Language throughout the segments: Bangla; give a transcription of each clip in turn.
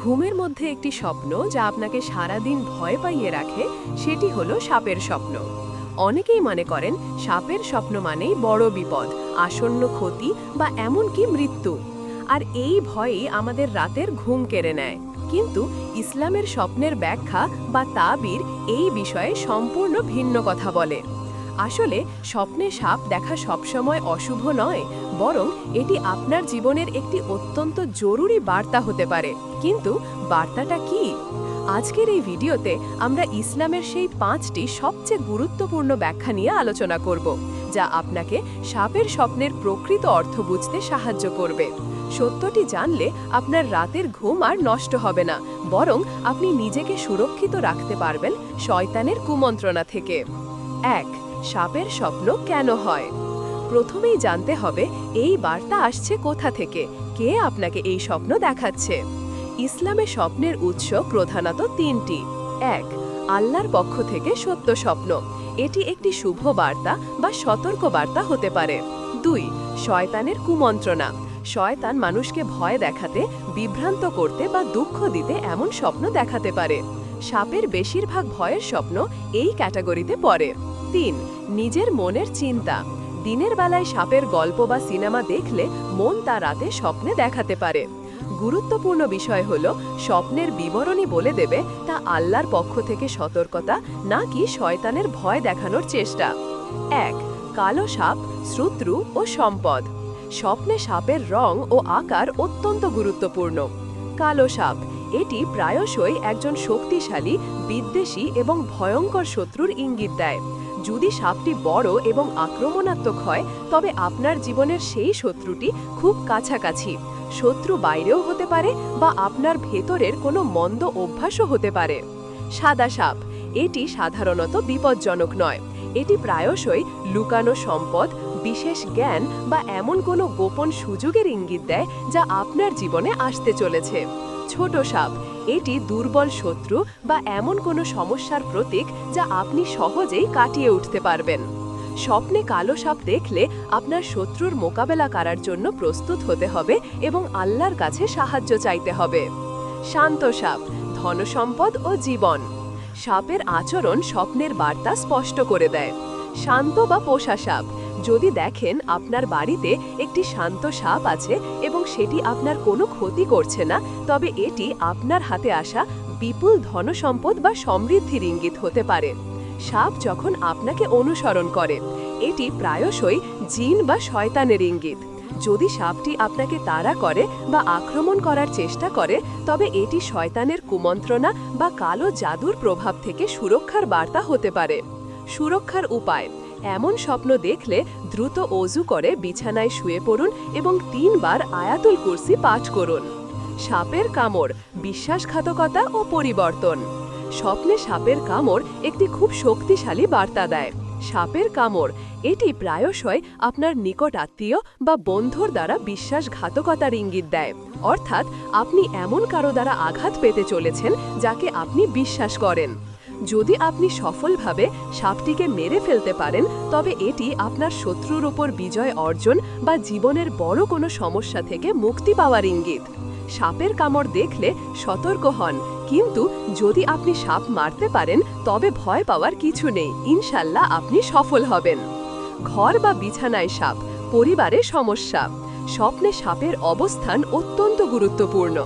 ঘুমের মধ্যে একটি স্বপ্ন যা আপনাকে সারাদিন ভয় পাইয়ে রাখে, সেটি হলো সাপের স্বপ্ন। অনেকেই মনে করেন সাপের স্বপ্ন মানেই বড় বিপদ, আসন্ন ক্ষতি বা এমনকি মৃত্যু। আর এই ভয়ই আমাদের রাতের ঘুম কেড়ে নেয়। কিন্তু ইসলামের স্বপ্নের ব্যাখ্যা বা তাবির এই বিষয়ে সম্পূর্ণ ভিন্ন কথা বলে। আসলে স্বপ্নে সাপ দেখা সবসময় অশুভ নয়, বরং এটি আপনার জীবনের একটি অত্যন্ত জরুরি বার্তা হতে পারে। কিন্তু বার্তাটা কি? আজকের এই ভিডিওতে আমরা ইসলামের সেই 5টি সবচেয়ে গুরুত্বপূর্ণ ব্যাখ্যা নিয়ে আলোচনা করব, যা আপনাকে সাপের স্বপ্নের প্রকৃত অর্থ বুঝতে সাহায্য করবে। সত্যটি জানলে আপনার রাতের ঘুম আর নষ্ট হবে না, বরং আপনি নিজেকে সুরক্ষিত রাখতে পারবেন শয়তানের কুমন্ত্রণা থেকে। 1. সাপের স্বপ্ন কেন হয়? প্রথমেই জানতে হবে এই বার্তা আসছে কোথা থেকে, কে আপনাকে এই স্বপ্ন দেখাচ্ছে। ইসলামে স্বপ্নের উৎস প্রধানত 3টি। 1. আল্লাহর পক্ষ থেকে সত্য স্বপ্ন, এটি একটি শুভ বার্তা বা সতর্ক বার্তা হতে পারে। 2. শয়তানের কুমন্ত্রণা, শয়তান মানুষকে ভয় দেখাতে, বিভ্রান্ত করতে বা দুঃখ দিতে এমন স্বপ্ন দেখাতে পারে। সাপের বেশিরভাগ ভয়ের স্বপ্ন এই ক্যাটাগরিতে পড়ে। 3. নিজের মনের চিন্তা, দিনের বেলায় সাপের গল্প বা সিনেমা দেখলে মন তা রাতে স্বপ্নে দেখাতে পারে। গুরুত্বপূর্ণ বিষয় হলো স্বপ্নের বিবরণী বলে দেবে তা আল্লাহর পক্ষ থেকে সতর্কতা নাকি শয়তানের ভয় দেখানোর চেষ্টা। 1. কালো সাপ, শত্রু ও সম্পদ। স্বপ্নে সাপের রং ও আকার অত্যন্ত গুরুত্বপূর্ণ। কালো সাপ, এটি প্রায়শই একজন শক্তিশালী, বিদ্বেষী এবং ভয়ঙ্কর শত্রুর ইঙ্গিত দেয়। যদি সাপটি বড় এবং আক্রমণাত্মক হয়, তবে আপনার জীবনের সেই শত্রুটি খুব কাছাকাছি। শত্রু বাইরেও হতে পারে বা আপনার ভেতরের কোনো মন্দ অভ্যাসও হতে পারে। সাদা সাপ, এটি সাধারণত বিপজ্জনক নয়। এটি প্রায়শই লুকানো সম্পদ, বিশেষ জ্ঞান বা এমন কোনো গোপন সুযোগের ইঙ্গিত দেয় যা আপনার জীবনে আসতে চলেছে। ছোট সাপ, এটি দুর্বল শত্রু বা এমন কোনো সমস্যার প্রতীক যা আপনি সহজেই কাটিয়ে উঠতে পারবেন। স্বপ্নে কালো সাপ দেখলে আপনার শত্রুর মোকাবেলা করার জন্য প্রস্তুত হতে হবে এবং আল্লাহর কাছে সাহায্য চাইতে হবে। শান্ত সাপ, ধনসম্পদ ও জীবন। সাপের আচরণ স্বপ্নের বার্তা স্পষ্ট করে দেয়। শান্ত বা পোষা সাপ, যদি দেখেন আপনার বাড়িতে একটি শান্ত সাপ আছে এবং সেটি আপনার কোনো ক্ষতি করছে না, তবে এটি আপনার হাতে আসা বিপুল ধনসম্পদ বা সমৃদ্ধির ইঙ্গিত হতে পারে। সাপ যখন আপনাকে অনুসরণ করে, এটি প্রায়শই জিন বা শয়তানের ইঙ্গিত। যদি সাপটি আপনাকে তাড়া করে বা আক্রমণ করার চেষ্টা করে, তবে এটি শয়তানের কুমন্ত্রণা বা কালো জাদুর প্রভাব থেকে সুরক্ষার বার্তা হতে পারে। সুরক্ষার উপায়: এমন স্বপ্ন দেখলে দ্রুত অজু করে বিছানায় শুয়ে পড়ুন এবং 3 বার আয়াতুল কুরসি পাঠ করুন। সাপের কামড়, বিশ্বাসঘাতকতা ও পরিবর্তন। স্বপ্নে সাপের কামড় একটি খুব শক্তিশালী বার্তা দেয়। সাপের কামড়, এটি প্রায়শই আপনার নিকট আত্মীয় বা বন্ধুর দ্বারা বিশ্বাসঘাতকতার ইঙ্গিত দেয়। অর্থাৎ আপনি এমন কারো দ্বারা আঘাত পেতে চলেছেন যাকে আপনি বিশ্বাস করেন। যদি আপনি সফলভাবে সাপটিকে মেরে ফেলতে পারেন, তবে এটি আপনার শত্রুর উপর বিজয় অর্জন বা জীবনের বড় কোনো সমস্যা থেকে মুক্তি পাওয়ার ইঙ্গিত। সাপের কামড় দেখলে সতর্ক হন, কিন্তু যদি আপনি সাপ মারতে পারেন তবে ভয় পাওয়ার কিছু নেই, ইনশাল্লাহ আপনি সফল হবেন। ঘর বা বিছানায় সাপ, পরিবারে সমস্যা। স্বপ্নে সাপের অবস্থান অত্যন্ত গুরুত্বপূর্ণ।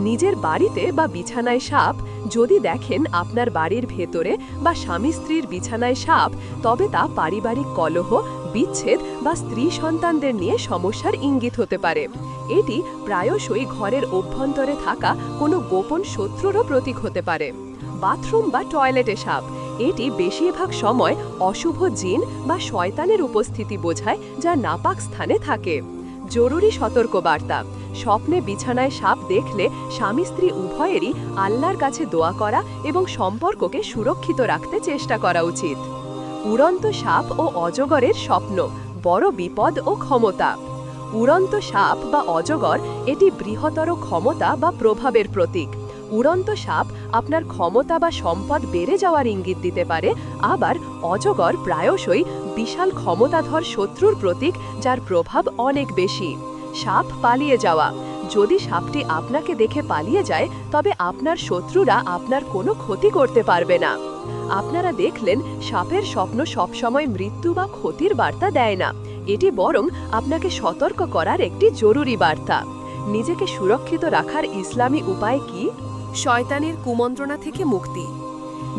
নিজের বাড়িতে বা বিছানায় সাপ যদি দেখেন আপনার বাড়ির ভেতরে বা স্বামী স্ত্রীর বিছানায় সাপ, তবে তা পারিবারিক কলহ, বিচ্ছেদ বা স্ত্রী সন্তানদের নিয়ে সমস্যার ইঙ্গিত হতে পারে। এটি প্রায়শই ঘরের অভ্যন্তরে থাকা কোনো গোপন শত্রুরও প্রতীক হতে পারে। বাথরুম বা টয়লেটে সাপ, এটি বেশিরভাগ সময় অশুভ জিন বা শয়তানের উপস্থিতি বোঝায় যা নাপাক স্থানে থাকে। জরুরি সতর্কবার্তা: স্বপ্নে বিছানায় সাপ দেখলে স্বামী স্ত্রী উভয়েরই আল্লাহর কাছে দোয়া করা এবং সম্পর্ককে সুরক্ষিত রাখতে চেষ্টা করা উচিত। উড়ন্ত সাপ ও অজগরের স্বপ্ন, বড় বিপদ ও ক্ষমতা। উড়ন্ত সাপ বা অজগর, এটি বৃহত্তর ক্ষমতা বা প্রভাবের প্রতীক। উড়ন্ত সাপ আপনার ক্ষমতা বা সম্পদ বেড়ে যাওয়ার ইঙ্গিত দিতে পারে, আবার অজগর প্রায়শই বিশাল ক্ষমতাধর শত্রুর প্রতীক যার প্রভাব অনেক বেশি। সাপ পালিয়ে যাওয়া, যদি সাপটি আপনাকে দেখে পালিয়ে যায় তবে আপনার শত্রুরা আপনার কোনো ক্ষতি করতে পারবে না। আপনারা দেখলেন সাপের স্বপ্ন সবসময় মৃত্যু বা ক্ষতির বার্তা দেয় না, এটি বরং আপনাকে সতর্ক করার একটি জরুরি বার্তা। নিজেকে সুরক্ষিত রাখার ইসলামী উপায় কি? শয়তানের কুমন্ত্রণা থেকে মুক্তি।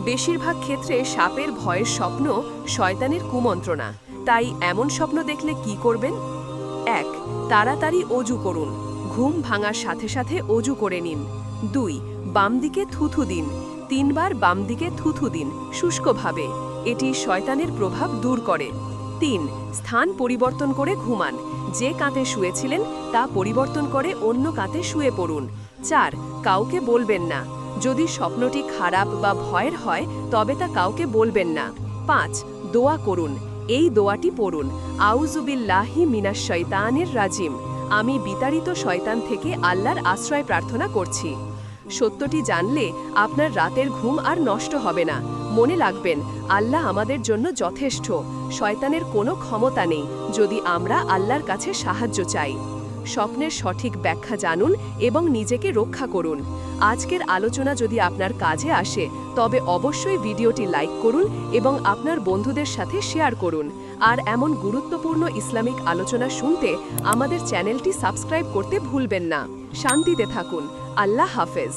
বেশিরভাগ ক্ষেত্রে সাপের ভয়ের স্বপ্ন শয়তানের কুমন্ত্রণা। তাই এমন স্বপ্ন দেখলে কি করবেন? ১. তাড়াতাড়ি অজু করুন। ঘুম ভাঙার সাথে সাথে অজু করে নিন। ২. বাম দিকে থুথু দিন। ৩ বার বাম দিকে থুথু দিন শুষ্কভাবে, এটি শয়তানের প্রভাব দূর করে। ৩. স্থান পরিবর্তন করে ঘুমান। যে কাঁধে শুয়েছিলেন তা পরিবর্তন করে অন্য কাঁধে শুয়ে পড়ুন। ৪. কাউকে বলবেন না। যদি স্বপ্নটি খারাপ বা ভয়ের হয় তবে তা কাউকে বলবেন না। ৫. দোয়া করুন। এই দোয়াটি পড়ুন, আউযুবিল্লাহি মিনাশ শয়তানির রাজিম। আমি বিতাড়িত শয়তান থেকে আল্লাহর আশ্রয় প্রার্থনা করছি। সত্যটি জানলে আপনার রাতের ঘুম আর নষ্ট হবে না। মনে রাখবেন, আল্লাহ আমাদের জন্য যথেষ্ট। শয়তানের কোনো ক্ষমতা নেই যদি আমরা আল্লাহর কাছে সাহায্য চাই। স্বপ্নের সঠিক ব্যাখ্যা জানুন এবং নিজেকে রক্ষা করুন। আজকের আলোচনা যদি আপনার কাজে আসে তবে অবশ্যই ভিডিওটি লাইক করুন এবং আপনার বন্ধুদের সাথে শেয়ার করুন। আর এমন গুরুত্বপূর্ণ ইসলামিক আলোচনা শুনতে আমাদের চ্যানেলটি সাবস্ক্রাইব করতে ভুলবেন না। শান্তিতে থাকুন। আল্লাহ হাফেজ।